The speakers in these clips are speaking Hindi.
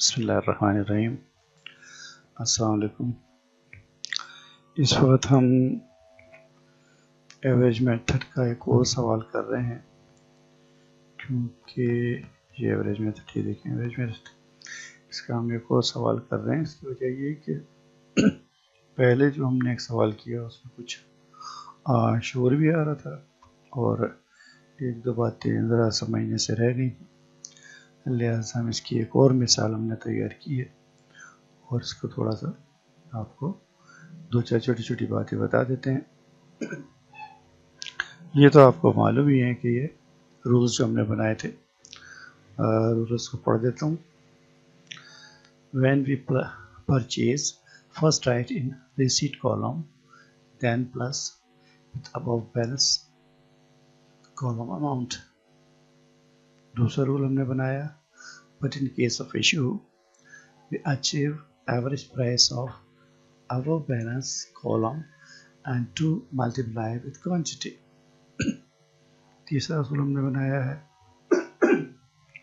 बिस्मिल्लाहिर्रहमानिर्रहीम। अस्सलाम वालेकुम। इस वक्त हम एवरेज मेथड का एक और सवाल कर रहे हैं, क्योंकि ये एवरेज मेथड, ये देखें एवरेज मेथड, इसका हम एक और सवाल कर रहे हैं। इसकी वजह ये कि पहले जो हमने एक सवाल किया उसमें कुछ शोर भी आ रहा था और एक दो बातें ज़रा समझने से रह गई, लिहाजा हम इसकी एक और मिसाल हमने तैयार की है और इसको थोड़ा सा आपको दो चार छोटी छोटी बातें बता देते हैं। ये तो आपको मालूम ही है कि ये रूल्स जो हमने बनाए थे, रूल्स को पढ़ देता हूँ। When we purchase, first write in receipt column, then plus with above balance column amount. दूसरा रूल हमने बनाया, but in case of issue we achieve average price of above balance column and to multiply with quantity. तीसरा रूल हमने बनाया है,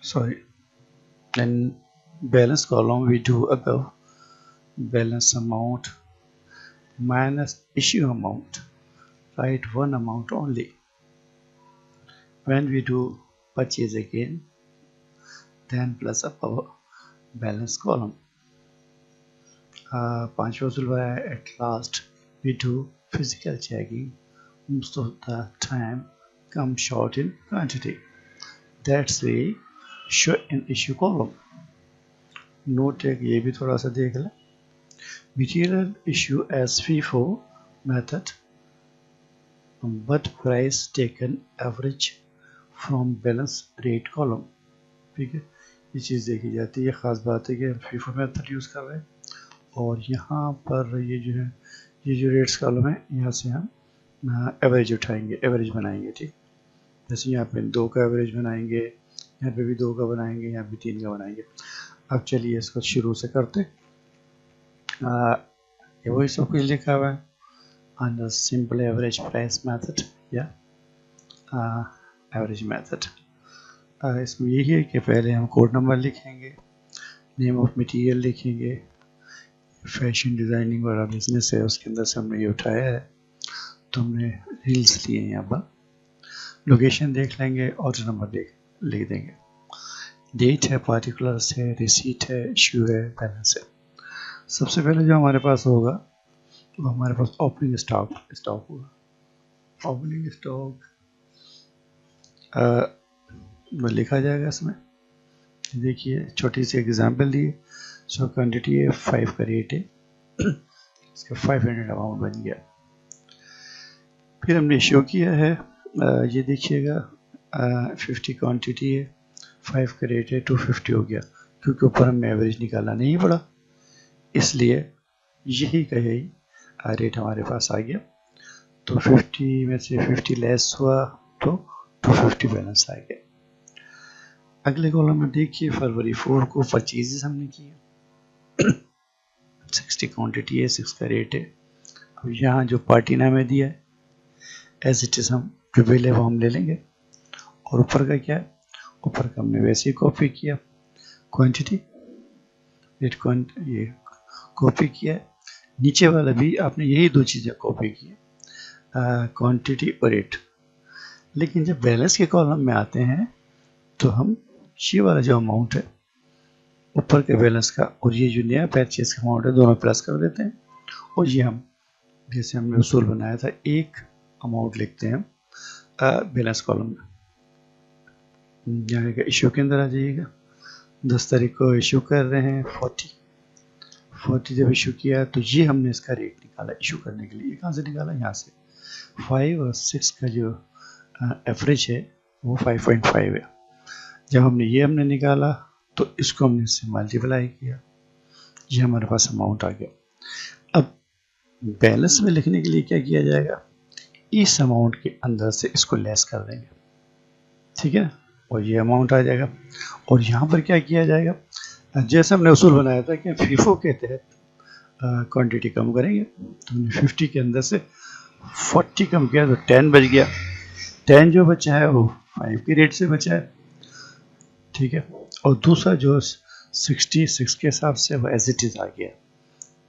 sorry, in balance column we do above balance amount minus issue amount, write one amount only. When we do purchase again, then plus above balance column. पांचवा रूल है, at last we do physical checking, most of the time come short in quantity, that's we show in issue column. Note है कि ये भी थोड़ा सा देख लें। Material issue as FIFO method, but price taken average from balance rate column. ठीक है, ये चीज़ देखी जाती है। ख़ास बात है कि हम FIFO मेथड यूज़ कर रहे हैं और यहाँ पर ये जो है, ये जो रेट्स कॉलम है, यहाँ से हम एवरेज उठाएंगे, एवरेज बनाएंगे। ठीक, जैसे यहाँ पे 2 का एवरेज बनाएंगे, यहाँ पे भी 2 का बनाएंगे, यहाँ पे 3 का बनाएंगे। अब चलिए इसको शुरू से करते। ये वही सब कुछ लिखा हुआ है, under simple average price method या एवरेज मेथड। इसमें यही है कि पहले हम कोड नंबर लिखेंगे, नेम ऑफ मटेरियल लिखेंगे, फैशन डिज़ाइनिंग वाला बिजनेस है उसके अंदर से हमने ये उठाया है, तो हमने रील्स लिए हैं। यहाँ पर लोकेशन देख लेंगे, ऑर्डर नंबर लिख देंगे, डेट है, पार्टिकुलर्स है, रिसीट है, इशू है, बैलेंस है। सबसे पहले जो हमारे पास होगा वो हमारे पास ओपनिंग स्टॉक होगा। ओपनिंग स्टॉक वो लिखा जाएगा इसमें। देखिए छोटी सी एग्जांपल दी, सो क्वांटिटी है 5 का रेट है, इसका 500 अमाउंट बन गया। फिर हमने शो किया है, ये देखिएगा 50 क्वांटिटी है, 5 का रेट है, 250 हो गया, क्योंकि ऊपर हमने एवरेज निकालना नहीं पड़ा, इसलिए यही का यही रेट हमारे पास आ गया। तो 50 में से 50 लेस हुआ तो 250 बैलेंस आ गया। अगले कॉलम में देखिए, फरवरी 4 को परचेजेस हमने किया, 60 क्वांटिटी है, 6 का रेट है। अब यहाँ जो पार्टी नाम है दिया है, एज इट इज़ हम जो बिल है वो हम ले लेंगे, और ऊपर का क्या है, ऊपर का हमने वैसे ही कॉपी किया, क्वांटिटी रेट ये कॉपी किया है, नीचे वाला भी आपने यही 2 चीज़ें कॉपी की, क्वांटिटी और रेट। लेकिन जब बैलेंस के कॉलम में आते हैं तो हम ये वाला जो अमाउंट है ऊपर के बैलेंस का और ये जो नया परचेज का अमाउंट है, दोनों प्लस कर देते हैं, और ये हम जैसे हमने उसूल बनाया था, एक अमाउंट लिखते हैं बैलेंस कॉलम में। यहाँ का इशू के अंदर आ जाइएगा, 10 तारीख को इशू कर रहे हैं 40 जब इशू किया तो ये हमने इसका रेट निकाला इशू करने के लिए। कहाँ से निकाला, यहाँ से 5 और 6 का जो एवरेज है वो 5.5 है। जब हमने निकाला तो इसको हमने इससे मल्टीप्लाई किया, ये हमारे पास अमाउंट आ गया। अब बैलेंस में लिखने के लिए क्या किया जाएगा, इस अमाउंट के अंदर से इसको लेस कर देंगे, ठीक है, और ये अमाउंट आ जाएगा। और यहाँ पर क्या किया जाएगा, जैसे हमने उसूल बनाया था कि फीफो के तहत क्वांटिटी कम करेंगे, तो हमने 50 के अंदर से 40 कम किया तो 10 बच गया। 10 जो बचा है वो 5 के रेट से बचा है, ठीक है। और दूसरा जो 66 के हिसाब से वो एज इट इज़ आ गया।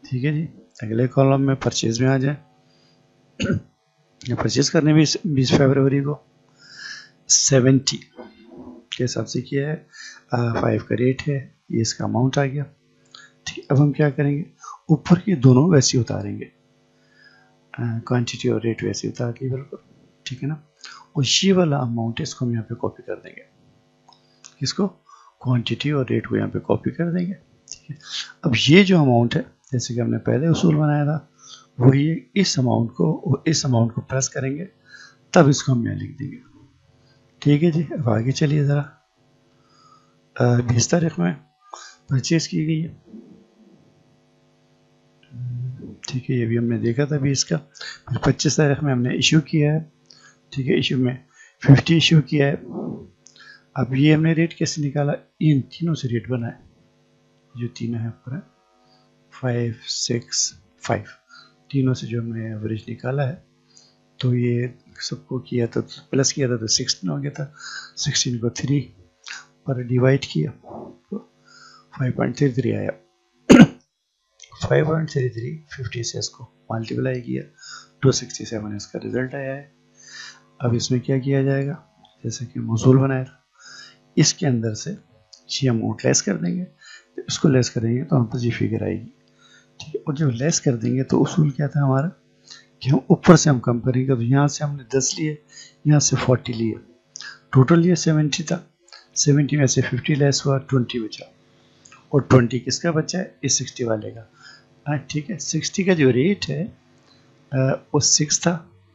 ठीक है जी, अगले कॉलम में परचेज में आ जाए। परचेज करने भी 20 फरवरी को 70 के हिसाब से किया है, 5 का रेट है, ये इसका अमाउंट आ गया। ठीक, अब हम क्या करेंगे, ऊपर के दोनों वैसे उतारेंगे, क्वांटिटी और रेट वैसे उतार ली बिल्कुल, ठीक है ना। और ये वाला अमाउंट इसको हम यहाँ पे कॉपी कर देंगे, इसको क्वांटिटी और रेट को यहाँ पे कॉपी कर देंगे। ठीक है, अब ये जो अमाउंट है जैसे कि हमने पहले उसूल बनाया था, वही इस अमाउंट को प्रेस करेंगे, तब इसको हम यहाँ लिख देंगे। ठीक है जी, अब आगे चलिए ज़रा। 20 तारीख में परचेज की गई है। ठीक है, ये भी हमने देखा था 20 का। फिर 25 तारीख में हमने इशू किया है। ठीक है, इशू में 50 इशू किया है। अब ये हमने रेट कैसे निकाला, इन तीनों से रेट बना है, जो तीनों है ऊपर 5, 6, 5, तीनों से जो हमने एवरेज निकाला है, तो ये सबको किया था, प्लस किया था तो 16 हो गया था। 16 को 3 पर डिवाइड किया तो 5.33 आया। 5.33 50 से इसको मल्टीप्लाई किया, 267 इसका रिजल्ट आया है। अब इसमें क्या किया जाएगा, जैसे कि मौसूल बनाया था, इसके अंदर से ये अमाउंट लेस कर देंगे, तो इसको लेस करेंगे तो हम पर ये फिगर आएगी। ठीक है, और जब लेस कर देंगे तो उसूल क्या था हमारा कि हम ऊपर से हम कम करेंगे। तो यहाँ से हमने 10 लिए, यहाँ से 40 लिए, टोटल ये 70 था। 70 में से 50 लेस हुआ, 20 बचा, और 20 किसका बचा है, इस 60 वाले का। ठीक है, 60 का जो रेट है वो 6 था,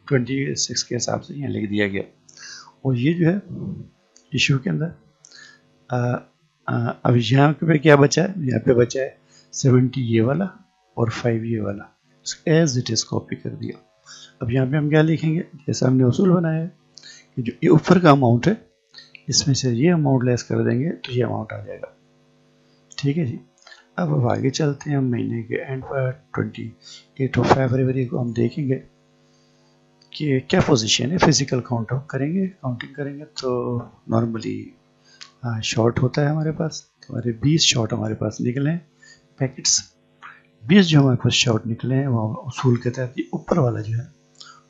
26 के हिसाब से यहाँ लिख दिया गया। और ये जो है इशू के अंदर अब यहाँ पे क्या बचा है, यहाँ पे बचा है 70 ये वाला और 5 ये वाला, एज इट इज़ कॉपी कर दिया। अब यहाँ पे हम क्या लिखेंगे, जैसा हमने उसूल बनाया है कि जो ये ऊपर का अमाउंट है, इसमें से ये अमाउंट लेस कर देंगे तो ये अमाउंट आ जाएगा। ठीक है जी, अब आगे चलते हैं। हम महीने के एंड पर 28 फरवरी को हम देखेंगे कि क्या पोजीशन है। फिजिकल काउंटिंग करेंगे तो नॉर्मली शॉर्ट होता है हमारे पास, तो हमारे 20 शॉर्ट हमारे पास निकले हैं पैकेट्स। 20 जो हमारे पास शॉर्ट निकले हैं वो उसूल के तहत ऊपर वाला जो है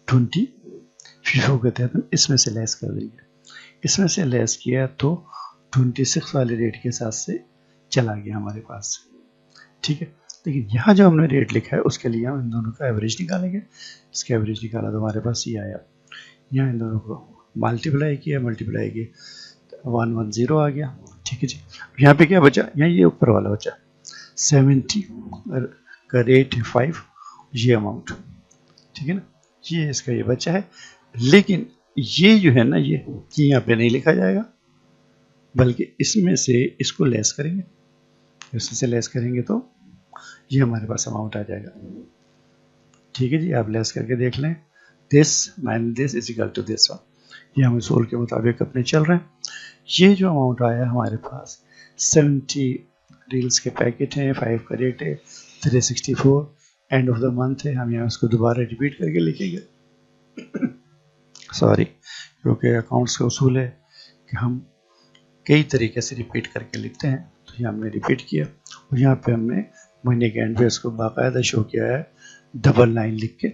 20 फीफो के तहत हम इसमें से लेस कर देंगे। इसमें से लेस किया तो 26 वाले रेट के साथ से चला गया हमारे पास। ठीक है, लेकिन यहाँ जो हमने रेट लिखा है उसके लिए हम इन दोनों का एवरेज निकालेंगे। इसका एवरेज निकाला तो हमारे पास ये आया, यहाँ इन दोनों को मल्टीप्लाई किया 110 आ गया। ठीक है जी, यहाँ पे क्या बचा, यहाँ ये ऊपर वाला बचा 70 का रेट है 5, ये अमाउंट। ठीक है ना, ये इसका ये बचा है, लेकिन ये जो है ना ये यहाँ पे नहीं लिखा जाएगा, बल्कि इसमें से इसको लेस करेंगे, इसमें से लेस करेंगे तो ये हमारे पास अमाउंट आ जाएगा। ठीक है जी, आप लेस करके देख लें, this minus this is equal to this one, ये हम उसूल के मुताबिक अपने चल रहे हैं। ये जो अमाउंट आया हमारे पास 70 रील्स के पैकेट हैं, 5 का रेट है, 364 एंड ऑफ द मंथ है। हम यहाँ उसको दोबारा रिपीट करके लिखेंगे सॉरी, क्योंकि अकाउंट्स का उसूल है कि हम कई तरीके से रिपीट करके लिखते हैं, तो ये हमने रिपीट किया। और यहाँ पे हमने महीने के एंड पे इसको बाकायदा शो किया है, डबल लाइन लिख के,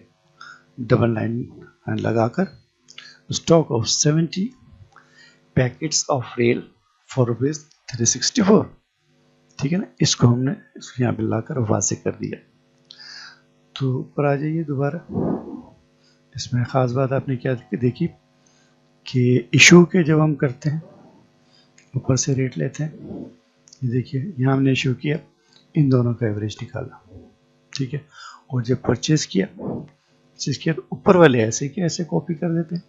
डबल लाइन लगाकर, stock of 70 packets of rail for ₹364। ठीक है ना, इसको हमने यहाँ पे लाकर वाजे कर दिया। तो ऊपर आ जाइए दोबारा। इसमें ख़ास बात आपने क्या देखी कि इशू के जब हम करते हैं ऊपर से रेट लेते हैं, ये देखिए यहाँ हमने इशू किया, इन दोनों का एवरेज निकाला। ठीक है, और जब परचेज किया तो ऊपर वाले ऐसे के ऐसे कॉपी कर देते हैं,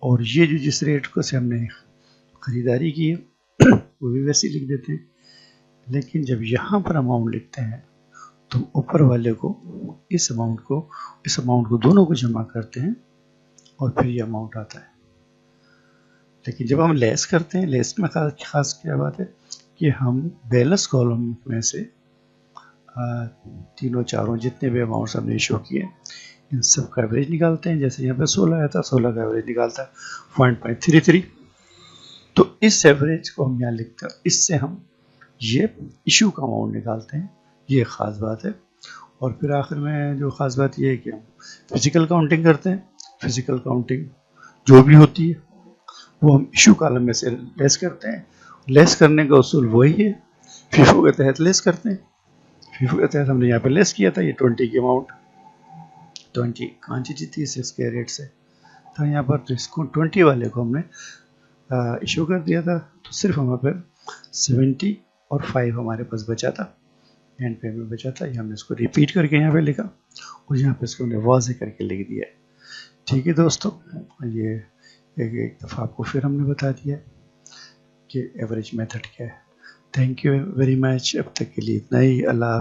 और ये जो जिस रेट को से हमने ख़रीदारी की है वो भी वैसे लिख देते हैं। लेकिन जब यहाँ पर अमाउंट लिखते हैं तो ऊपर वाले को इस अमाउंट को दोनों को जमा करते हैं और फिर ये अमाउंट आता है। लेकिन जब हम लेस करते हैं, लेस में खास क्या बात है कि हम बैलेंस कॉलम में से तीनों चारों जितने भी अमाउंट्स हमने इशू किए इन सब का एवरेज निकालते हैं। जैसे यहाँ पे 16 आया था, 16 का एवरेज निकालता है 0.33। तो इस एवरेज को हम यहाँ लिखते हैं, इससे हम ये इशू का अमाउंट निकालते हैं, ये ख़ास बात है। और फिर आखिर में जो ख़ास बात ये है कि हम फिज़िकल काउंटिंग करते हैं। फिज़िकल काउंटिंग जो भी होती है वो हम इशू कॉलम में से लेस करते हैं। लेस करने का उसूल वही है, फीफो के तहत लेस करते हैं। फीफो के तहत हमने यहाँ पे लेस किया था, ये 20 की अमाउंट 20 क्वान्टिटी थी 6 कैरेट से, तो यहाँ पर तो इसको 20 वाले को हमने इशू कर दिया था, तो सिर्फ हमारे पर 70 और 5 हमारे पास बचा था, एंड पेमेंट बचा था। ये हमने इसको रिपीट करके यहाँ पे लिखा और यहाँ पे इसको हमने वाज़े करके लिख दिया है। ठीक है दोस्तों, ये एक दफ़ा आपको फिर हमने बता दिया कि एवरेज मेथड क्या है। थैंक यू वेरी मच, अब तक के लिए इतना ही। अल्लाह।